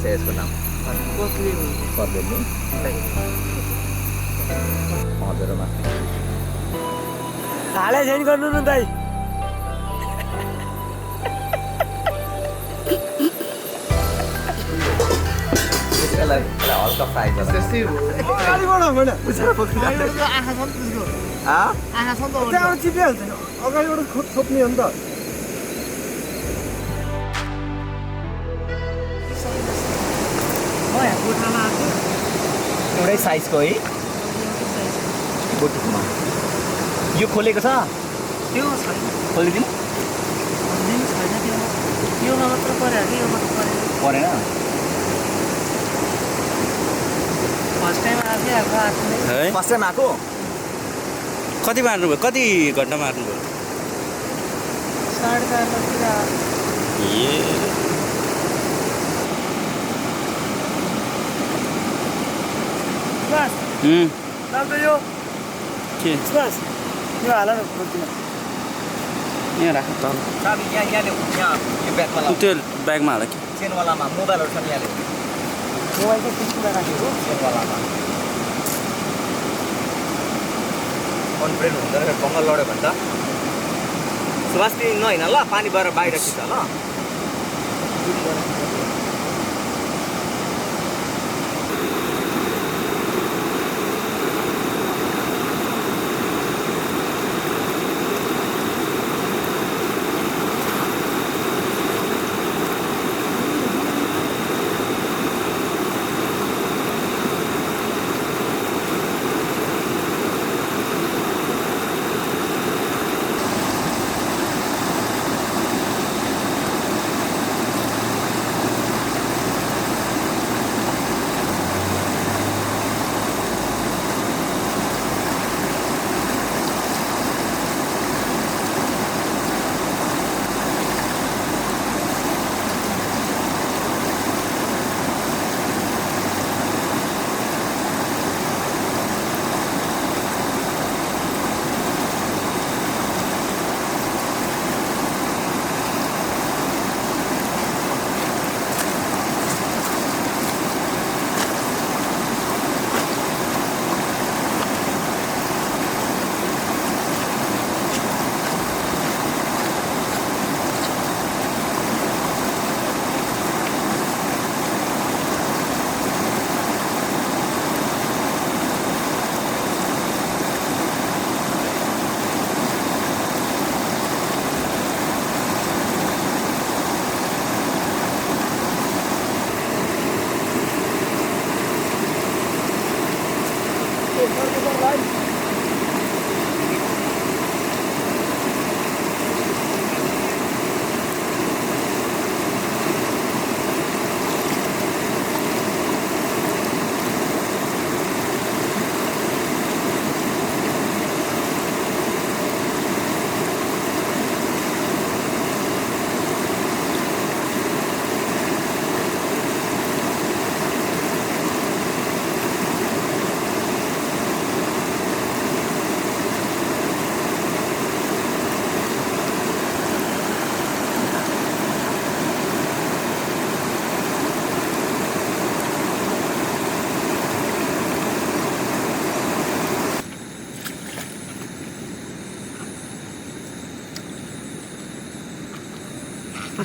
छ यसको नाम कत्ले नि हजुरमा हालै छैन गर्नु न दाइ यसलाई हल्का फ्राई गर त्यहाँबाट चिपिहाल्छ अगाडिबाट खोप्ने हो नि त एउटै साइजको है बोटुमा यो खोलेको छ त्यो छैन खोलिदिनु दिन छैन त्यो योमा मात्र पर्यो कि योमा परेन परेन फर्स्ट टाइम आएको है फर्स्ट टाइम आएको कति मार्नुभयो कति घन्टा मार्नुभयो 4:30 बजीतिर ए बस लाग्छ यो के बस यो हाल न खोज्दिन यहाँ राख तल साबी यहाँ ल्याऊ यहाँ यो ब्यागमा लाऊ त्यो ब्यागमा हाल कि चेनवालामा मोबाइलहरू छ नि यहाँ ल्याऊ मोबाइल चाहिँ पिछुमा राखेको चेनवालामा कन्फ्रेन्ट हुँदो रहेछ बङ्गाल लड्यो भने त सुभाष तिमी नहिँड ल पानी भएर बाहिर खिच ल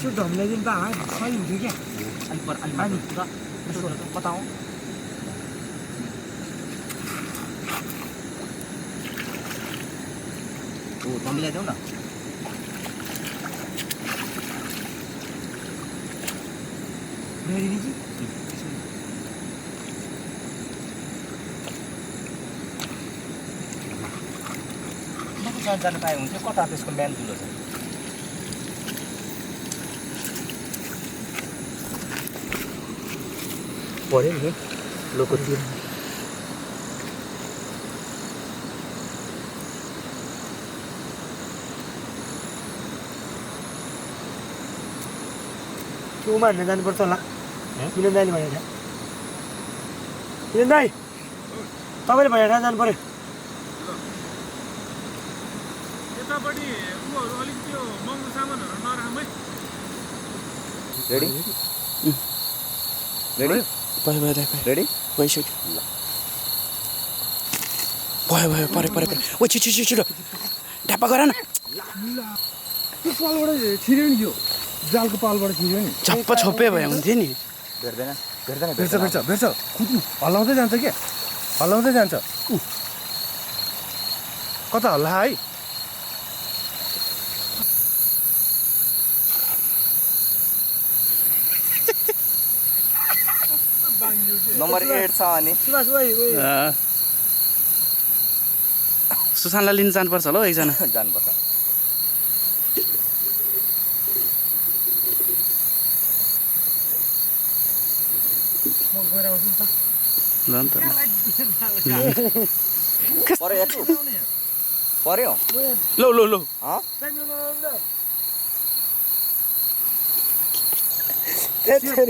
यसो ढम्लाइदिनु त सही हुन्थ्यो क्या अलि कता हो ओ त मिलाइदेऊ न जानु पाए हुन्थ्यो कता त्यसको मेन ठुलो छ पऱ्यो नि लोकोतिर उमा हिँड्न जानुपर्छ होला मिलन दाइले भनेर मिलन दाइ तपाईँले भनेर जानु पऱ्यो यतापट्टि उहरू अलिक त्यो महँगो सामानहरू नराखौँ है रेडी रेडी भयो भयो दाइ भयो रेडी भइसक्यो भयो भयो परे परे परे ओ छिटो छिटो छिटो ढ्यापा गर न त्यो पालबाट छिर्यो नि यो जालको पालबाट छिर्यो नि छप्प छोपे भयो हुन्थ्यो नि भेट्दैन भेट्छ कुद्नु हल्लाउँदै जान्छ क्या हल्लाउँदै जान्छ कता हल्ला है नम्बर 8 छ अनि सुभाष भाइ सुशान्तलाई लिन जानुपर्छ होला हौ एकजना जानुपर्छ म गएर आउँछु नि त ल नि त पर्यो एकछिन पर्यो लौ लौ लौ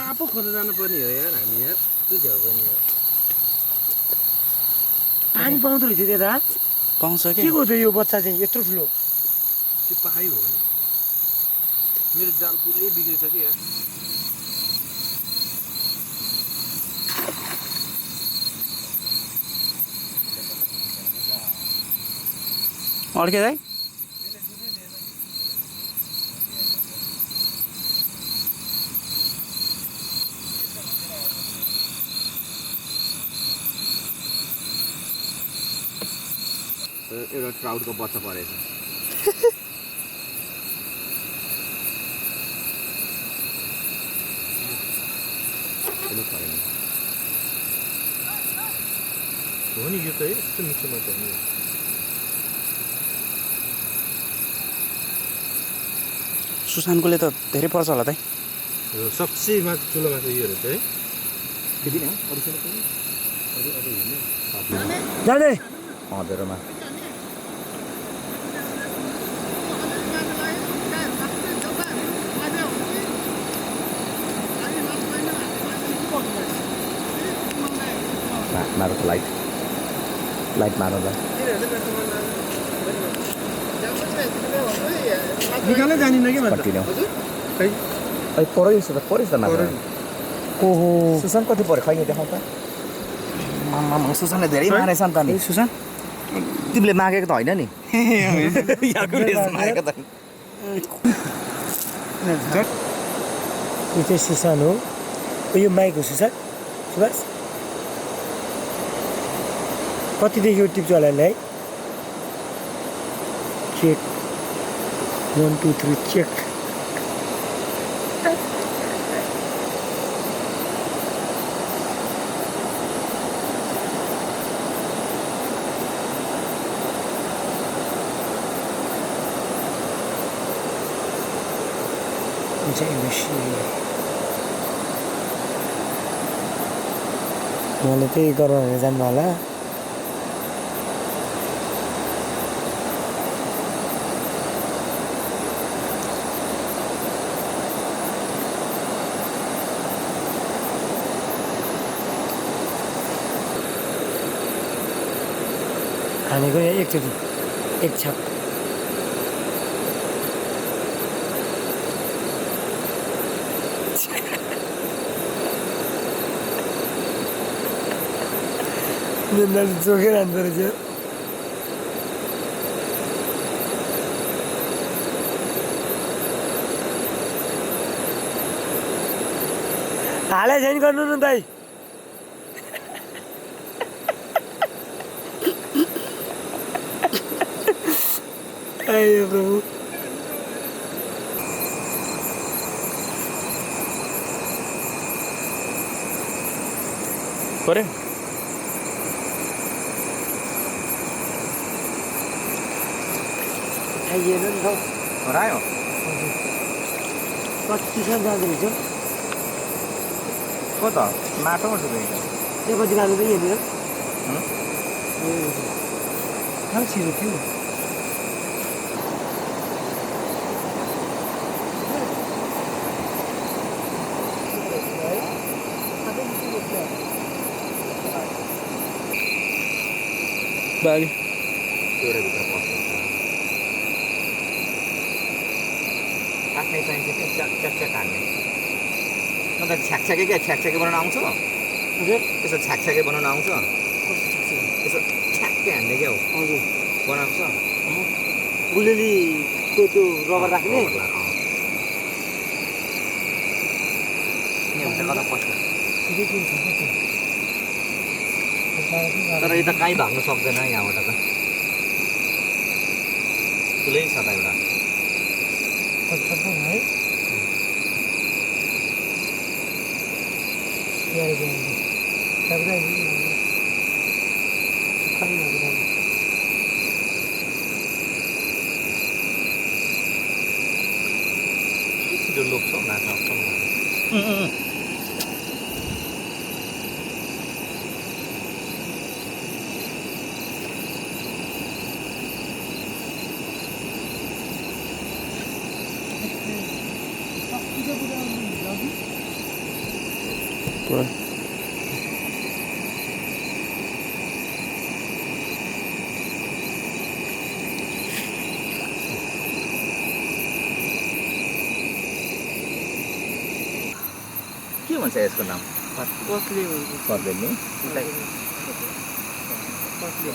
पापो खोज्न जानुपर्ने हो यार हामी यार त्यो झ्याउ पनि हो पानी पाउँदो रहेछ त्यता पाउँछ के कि को थियो यो बच्चा चाहिँ यत्रो ठुलो त्यो पाइ हो भने मेरो जाल पुरै बिग्रेछ कि यार अड्के दाइ एउटा ट्राउटको बच्चा परेछ हो नि यो त यस्तो मिठो माछा हो नि सुशान्तकोले त धेरै पर्छ होला दाइ सबसे माछा ठुलो माछा यो रहेछ है त्यति नै हो जाने अँधेरोमा मारो त लाइट मारो त निकालै जानिन के भन्छ कति ल्याउँ खै पऱ्यो त पऱ्यो त मात्र ओहो सुशान्त कति पऱ्यो खै देखाउँ त आम्मामा सुशान्तले धेरै मारेछ नि त नि सुशान्त तिमीले मागेको त होइन नि मागेको त यो चाहिँ सुसान हो यो माइक हो सुसान सुभाष कतिदेखि टिप्छ होला है चेक 1 2 3 चेक मैले त्यही गरेर जानु होला हानेको यहाँ एकचोटि एक छाप जोगेर हान्दो रहेछ हालै छैन गर्नु न दाइ आयो प्रभु पऱ्यो आइएन नि त हरायो कतिसम्म जाँदो रहेछ को त माटोमा डुबेको त्यो पछि जानु त यहाँनिर कहाँ छिरो थियो बागे एउटाभित्र पस्छ आफ्नै चाहिन्छ कि च्याक च्याक च्याक हान्ने अन्त छ्याकछ्याके क्या छ्याकछ्याके बनाउन आउँछ हजुर यसो छ्याकछ्याके बनाउन आउँछ कस्तो छ यसो छ्याक्कै हान्ने क्या हो हजुर बनाएको छ गुलेलीको त्यो रबर राख्ने रबरलाई, नि हुन्छ कता पस्छ ठिकै किन छ क्या त्यो तर यता काहीँ भाग्नु सक्दैन यहाँबाट त ठुलै छ त एउटा कच्चा पो है यार जाएंगे सब रहेंगे खाली लग रहा है छिटो लोप्छ हौ माछा आउँछ पुरा के भन्छ यसको नाम कसले भन्छ पर्दैन नि कसले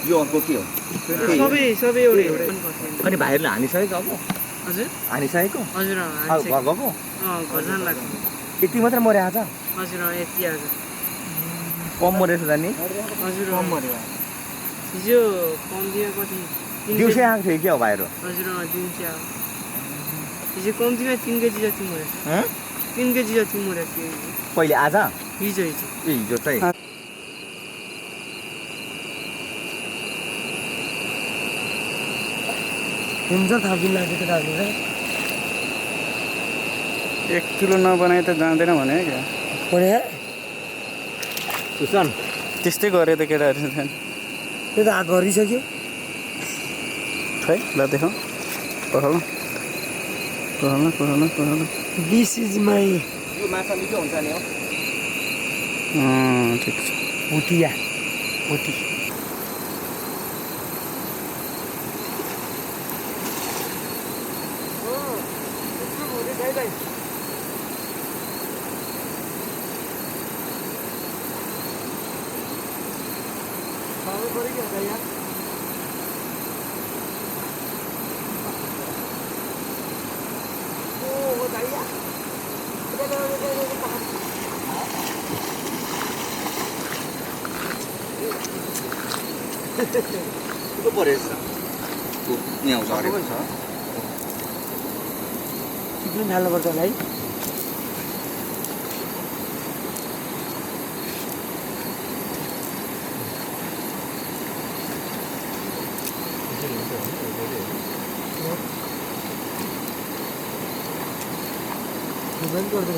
यो अर्को के हो सबै एउटै पनि कसले अनि भाइहरूले हानिसकेको अब हजुर हानिसकेको हजुर अब घर गएको घर जान लाग्छ यति मात्रै मरे आज हजुर यति आज कम मरेछ त नि हजुर कम मर्यो हिजो कम दियो कति दिउँसै आएको थियो क्या हो भाइहरू हजुर दिउँसै आयो हिजो कम्तीमा 3 केजी जति मरेछ हँ? 3 केजी जति मरेछ हिजो कहिले आज हिजो ए हिजो चाहिँ हुन्छ थापिन लाग्यो त राख्नु है 1 किलो नबनाए त जाँदैन भने क्या कोने सुसन त्यस्तै गरे त केटाहरू त्यो त हात भरिसक्यो खै ल देखाउँ पखाउनु पखाउनु पखाउनु पखाउनु दिस इज माई यो माछा मिठो हुन्छ नि हो ठिक छ भुटिया भुटी को परेछ नि आउँछ अरे किन हाल्नुपर्छ होला है बंद कर दो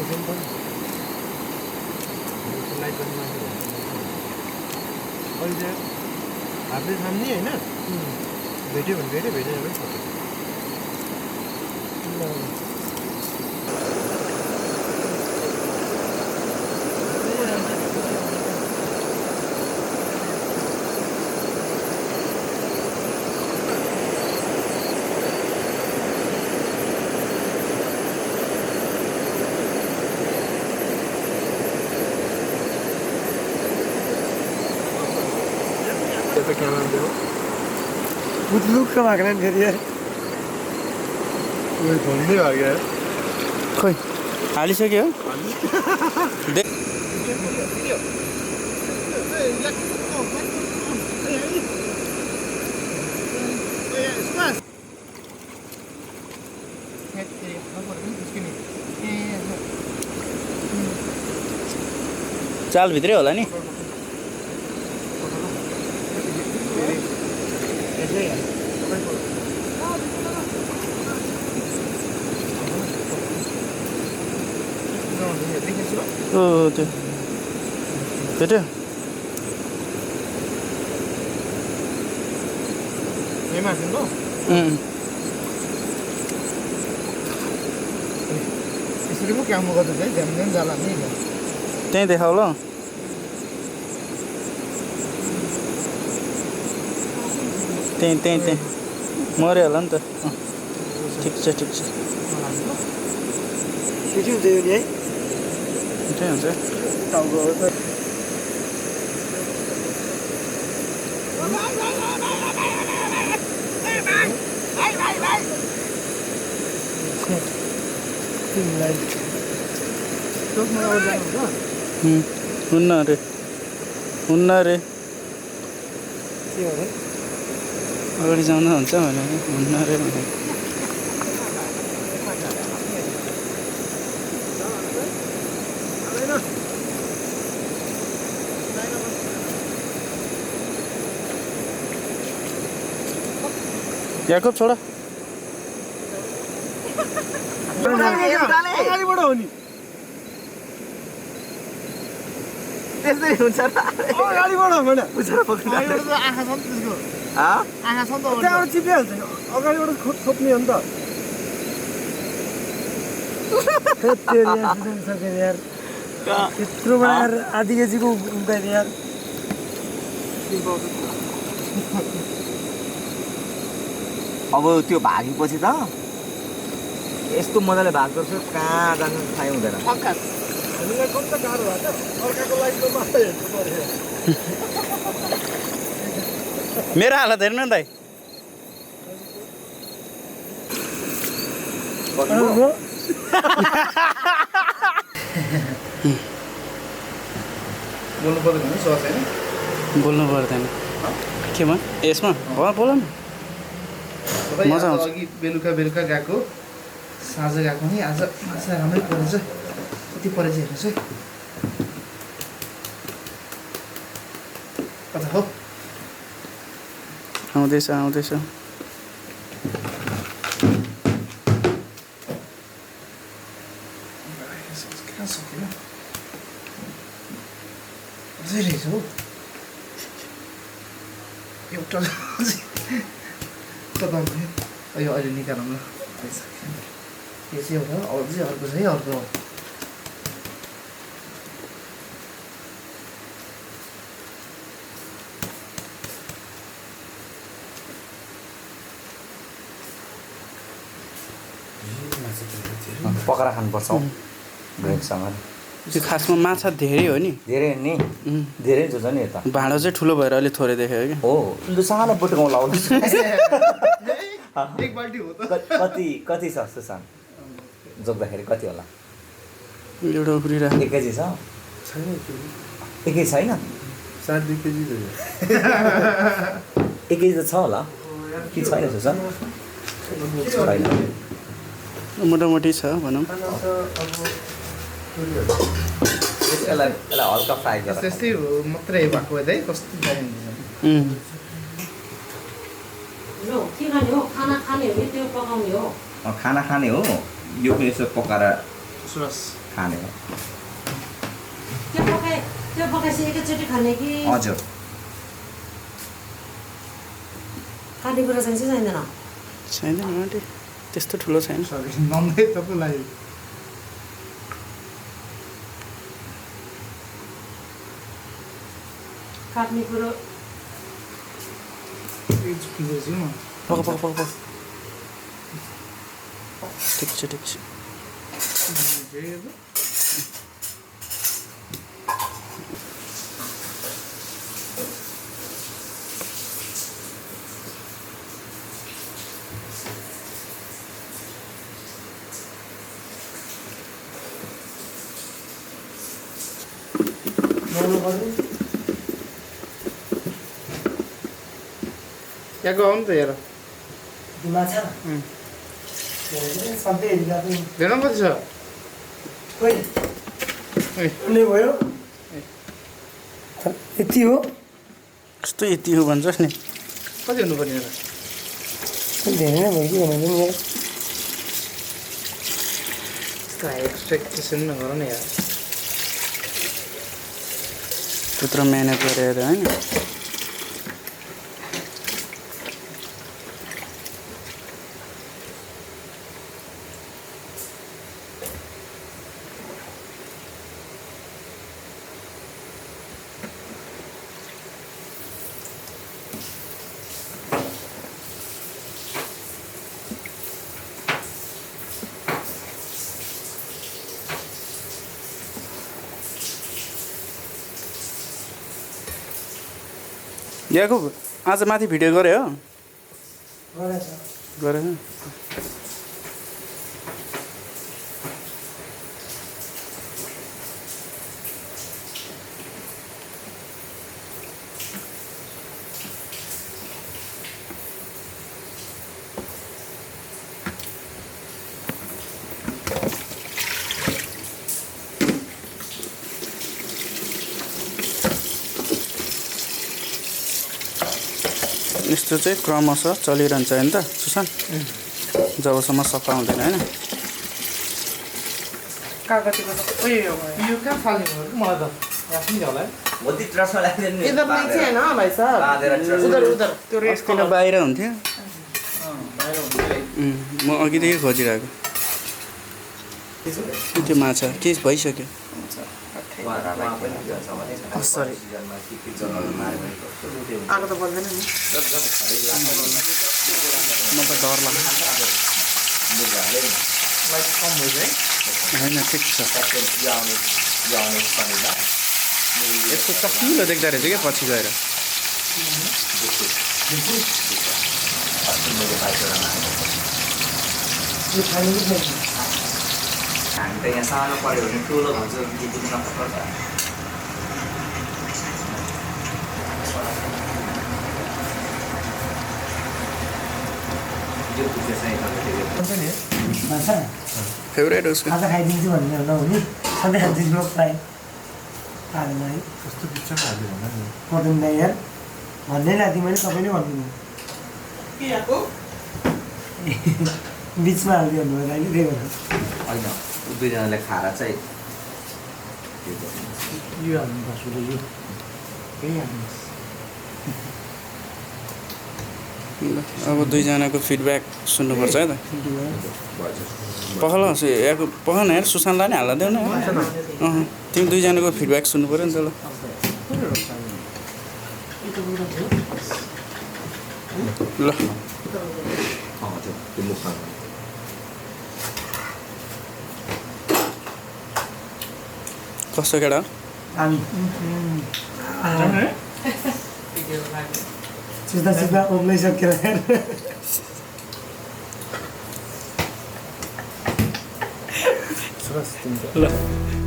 लाइट बंद कर हातले थाम्ने होइन भेट्यो भने भेट्यो भेटेन भने छोड्यो तो क्या नाम देखो बुद्धलुक का भागना नहीं यार कोई घूमने आ गया है खोइ हालिसक्यो दे चाल भित्रै होला नि त्यो भेट्यो यसरी पो काम गर्दै है झ्याम झ्याम जाला नि त्यहीँ देखाउ ल त्यहीँ मऱ्यो होला नि त ठिक छ मिठो हुन्छ यो नि है मिठै हुन्छ टाउको हुन्न अरे हुन्न अरे के हो अगाडि जाँदा हुन्छ भने हुन्न अरे भने याकब छोडा अगाडिबाट हो नि त्यस्तै हुन्छ र अगाडिबाट हो भने बुझेर पक्रिनु आँखा छ नि त्यसको आँखा छ नि त त्यहाँबाट चिप्लिहाल्छ नि अगाडिबाट खोप्ने हो नि त सकेन यार त्यत्रोमा यार आधी केजीको उम्काइन यार अब त्यो भागेपछि त यस्तो मजाले भाग्दो छु कहाँ जानु थाहै हुँदैन हामीलाई कस्तो गाह्रो भएको अर्काको लागि त मात्रै हेर्नु पर्यो मेरो हालत हेर्नु न दाइ बोल्नु पर्दैन नि सर छैन बोल्नु पर्दैन केमा यसमा बोल न मजा आउँछ। अघि बेलुका गएको साँझ गएको नि आज माछा राम्रै परेछ कति परेछ हेर्नुहोस् है कता हो आउँदैछ आउँदैछ कहाँ सक्यो अझै रहेछ हौ एउटा कता भयो अहिले निकालौँ ल यो चाहिँ एउटा अझै अर्को छ है अर्को पकाएर खानुपर्छ हौ ब्रेकसँग त्यो खासमा माछा धेरै हो नि धेरै नि धेरै जो छ नि यता भाँडो चाहिँ ठुलो भएर अलिक थोरै देखेँ कि हो लु सानो बुटुको लाउनु एक बाल्टी हो त कति छ सुसान जोग्दाखेरि कति होला एउटा उफ्रिरहेको 1 केजी छ छैन 1 केजी छैन 2.5 केजी त 1 केजी त छ होला कि छैन सुसान छैन मोटामोटी छ भनौँ यसलाई हल्का फ्राई गरेर त्यस्तै हो मात्रै भएको है कस्तो दामी के खाने हो खाना खाने हो कि त्यो पकाउने हो खाना खाने हो यो पनि यसो पकाएर सुरस खाने हो त्यो पकाएपछि एकैचोटि खाने कि हजुर खानेकुरा चाहिन्छ चाहिँदैन छैन आन्टी त्यस्तो ठुलो छैन सरी नन्दै तपाईँलाई काट्ने कुरो पक पक पक पक ठिक छ यहाँको आउनु त हेर माछा सधैँ हेर कति छ नै भयो यति हो कस्तो यति हो भन्छस् नि कति हुनुपर्ने हेर धेरै नै भयो कि भनेको नि यार यस्तो हाई एक्सपेक्टेसन नगर न यार त्यत्रो मेहनत गरेर होइन याकुब आज माथि भिडियो गरे हो गरेछ गरेन यस्तो चाहिँ क्रमशः चलिरहन्छ होइन त सुशान्त जबसम्म सफा हुँदैन होइन कागतीको सबै यो भयो यो कहाँ फाल्ने भयो मलाई त राख्नु नि होला है मोदी ट्रसमा लाग्दैन नि इधर नहीं है ना भाई साहब बाँधेर ट्रस उधर उधर त्यो रेड अस्ति नै बाहिर हुन्थ्यो बाहिर हुन्छ म अघिदेखि खोजिरहेको त्यो माछा के भइसक्यो सरी आगो त बल्दैन नि म त डर लाग्छ लाइट कम भयो है होइन ठिक छ यस्तो चकिलो देख्दो रहेछ क्या पछि गएर यो खानु कि नहीं हामी त यहाँ सानो पऱ्यो भने ठुलो भन्छ बुझ्नु नपर्छ यो बुझ्छ चाहिँ हुन्छ नि माछा फेभरेट उसको आज खाइदिन्छु भन्ने नहुने सधैँ खाइदिन्छु म फ्राई हाल्नु है कस्तो पिक्चरमा हाल्यो होला नि पर्दैन यार भन्दै लाथेँ मैले तपाईँले भनिदिनु के आको बिचमा हालिदियो भन्नुभयो अहिले त्यही भएर होइन दुईजनाले खाएर चाहिँ यो हाल्नुपर्छ यो यही हाल्नुहोस् ल अब दुईजनाको फिडब्याक सुन्नुपर्छ है त पखल याको पख न यार सुशान्तलाई नै हाल्दा देऊ न तिमी दुईजनाको फिडब्याक सुन्नु पऱ्यो नि त ल ल त्यो मुखमा कस्तो केटा हो हामी सिधा सिधा उम्लाइसकेर सुरज तिमी ल